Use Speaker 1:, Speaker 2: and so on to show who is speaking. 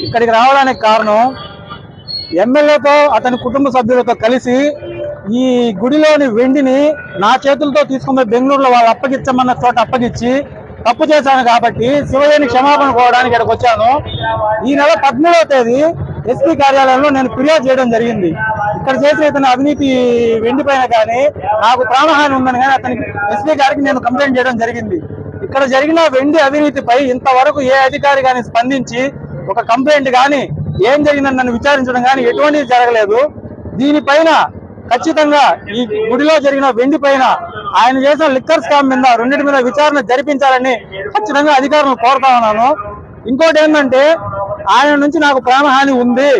Speaker 1: ఇక్కడికి రావడానికి కారణం ఎమ్మెల్యేతో అతని కుటుంబ సభ్యులతో కలిసి ఈ గుడిలోని వెండిని నా చేతులతో తీసుకుని బెంగళూరులో వాళ్ళు అప్పగించమన్న చోట అప్పగించి తప్పు చేశాను కాబట్టి శివయ్యని క్షమాపణ కోవడానికి ఇక్కడికి వచ్చాను. ఈ నెల 13వ తేదీ ఎస్పీ కార్యాలయంలో నేను ఫిర్యాదు చేయడం జరిగింది. ఇక్కడ చేసిన ఇతను అవినీతి వెండి పైన కానీ నాకు ప్రాణహాని ఉందని కానీ అతనికి ఎస్పీ గారికి నేను కంప్లైంట్ చేయడం జరిగింది. ఇక్కడ జరిగిన వెండి అవినీతిపై ఇంతవరకు ఏ అధికారి కానీ స్పందించి ఒక కంప్లైంట్ కానీ ఏం జరిగిందని నన్ను విచారించడం కానీ ఎటువంటిది జరగలేదు. దీనిపైన ఖచ్చితంగా ఈ గుడిలో జరిగిన వెండి పైన ఆయన చేసిన లిక్కర్ స్కామ్ మీద రెండింటి మీద విచారణ జరిపించాలని ఖచ్చితంగా అధికారులను కోరుతా ఉన్నాను. ఇంకోటి ఏంటంటే ఆయన నుంచి నాకు ప్రాణహాని ఉంది.